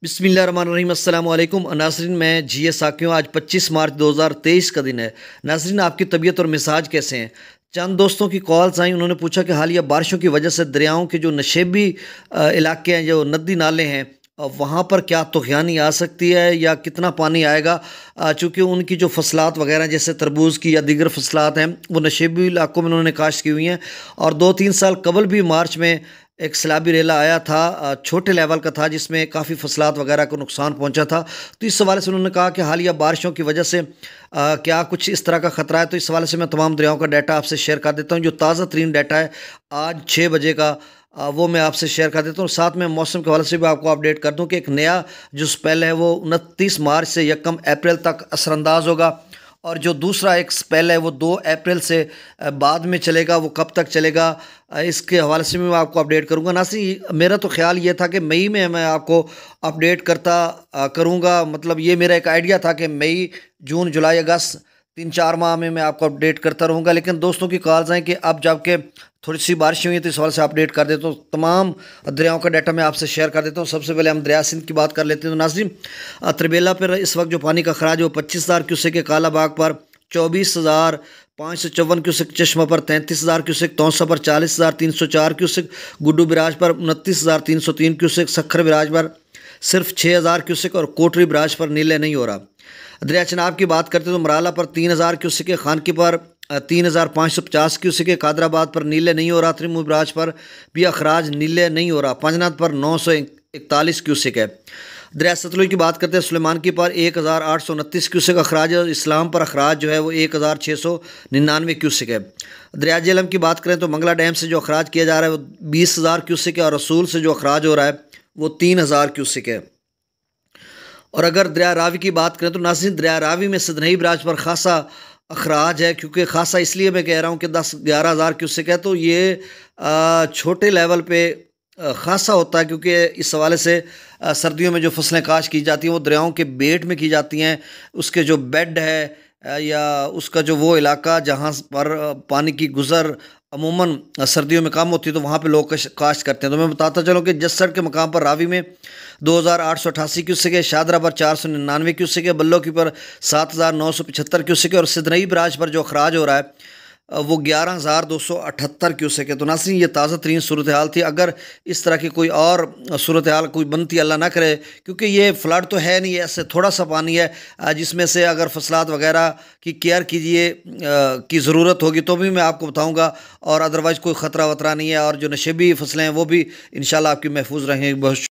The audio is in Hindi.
बिस्मिल्लाहिर्रहमानिर्रहीम अस्सलाम वालेकुम नाज़रीन। मैं जी साकियों। आज 25 मार्च 2023 का दिन है। नाज़रीन, आपकी तबीयत और मिजाज कैसे हैं? चंद दोस्तों की कॉल्स आई, उन्होंने पूछा कि हालिया बारिशों की वजह से दरियाओं के जो नशेबी इलाके हैं, जो नदी नाले हैं, वहाँ पर क्या तूफ़ानी आ सकती है या कितना पानी आएगा? चूँकि उनकी जो फसलात वगैरह जैसे तरबूज़ की या दीगर फसलात हैं, वो नशेबी इलाकों में उन्होंने काश्त की हुई हैं। और 2-3 साल कबल भी मार्च में एक सैलाबी रेला आया था, छोटे लेवल का था, जिसमें काफ़ी फसलात वगैरह को नुकसान पहुंचा था। तो इस हवाले से उन्होंने कहा कि हालिया बारिशों की वजह से क्या कुछ इस तरह का ख़तरा है? तो इस हवाले से मैं तमाम दरियाओं का डाटा आपसे शेयर कर देता हूं। जो ताज़ा तरीन डाटा है आज 6 बजे का, वो मैं आपसे शेयर कर देता हूँ। साथ में मौसम के हवाले से भी आपको अपडेट कर दूँ कि एक नया जो स्पेल है वो 29 मार्च से 1 अप्रैल तक असरअंदाज होगा। और जो दूसरा एक स्पेल है वो 2 अप्रैल से बाद में चलेगा। वो कब तक चलेगा, इसके हवाले से भी मैं आपको अपडेट करूंगा। नाज़रीन, मेरा तो ख्याल ये था कि मई में मैं आपको अपडेट करता करूंगा। मतलब ये मेरा एक आइडिया था कि मई, जून, जुलाई, अगस्त 3-4 माह में मैं आपको अपडेट करता रहूँगा। लेकिन दोस्तों की कॉल्स हैं कि अब जबकि थोड़ी सी बारिश हुई है तो इस हवाले से अपडेट कर देता हूँ। तमाम दरियाओं का डाटा मैं आपसे शेयर कर देता हूँ। सबसे पहले हम दरिया सिंध की बात कर लेते हैं। तो नाज़रीन, त्रिबेला पर इस वक्त जो पानी का खराज है वो 25,000 क्यूसेक है, कालाबाग पर 24,554 क्यूसेक, चश्मा पर 33,000 क्यूसेक, तौसा पर 40,304 क्यूसेक, गुड्डू बिराज पर 29,303 क्यूसेक, सखर बिराज पर सिर्फ 6,000 क्यूसेक और कोटरी बिराज पर नीले नहीं हो रहा। दरिया चनाब की बात करते तो मराला पर 3,000 क्यूसेक है, खानकी पर 3,550 क्यूसेक है, कादराबाद पर नीले नहीं हो रहा, त्रिमू बिराज पर भी अखराज नीले नहीं हो रहा, पंजनाथ पर 941 क्यूसेक है। दरिया सतलुज की बात करते हैं, सुलेमान की पर 1,829 क्यूसेक अखराज है, इस्लाम पर अखराज जो है वो 1,699 क्यूसेक है। दरिया जेहलम की बात करें तो मंगला डैम से जो अखराज किया जा रहा है वो 20,000 क्यूसेक है और रसूल से जो अखराज हो रहा है वो 3,000 क्यूसेक है। और अगर दरिया रावी की बात करें तो नाज़रीन, दरिया रावी में सदनई बराज पर खासा अखराज है। क्योंकि खासा इसलिए मैं कह रहा हूँ कि 10-11 हज़ार क्यूसेक है, तो ये छोटे लेवल पे खासा होता है। क्योंकि इस हवाले से सर्दियों में जो फसलें काश्त की जाती हैं वो दरियाओं के बेट में की जाती हैं। उसके जो बेड है या उसका जो वो इलाका जहाँ पर पानी की गुज़र अमूमन सर्दियों में कम होती है, तो वहाँ पे लोग काश्त करते हैं। तो मैं बताता चलूँ कि जस्सर के मकाम पर रावी में 2,888 क्यूसेक है, शादरा पर 499 क्यूसेक है, बल्लो की पर 7,975 क्यूसेक है और सिदनई बराज पर जो अखराज हो रहा है वो 11,278 क्यूसेक है। तो नाज़रीन, ये ताज़ा तरीन सूरत हाल थी। अगर इस तरह की कोई और सूरत हाल कोई बनती, अल्लाह ना करे, क्योंकि ये फ्लड तो है नहीं, ऐसे थोड़ा सा पानी है जिसमें से अगर फसलात वगैरह की केयर कीजिए की ज़रूरत होगी तो भी मैं आपको बताऊँगा। और अदरवाइज़ कोई ख़तरा वतरा नहीं है और जो नशेबी फसलें हैं वो भी इंशाल्लाह आपकी महफूज रहेंगी। बहुत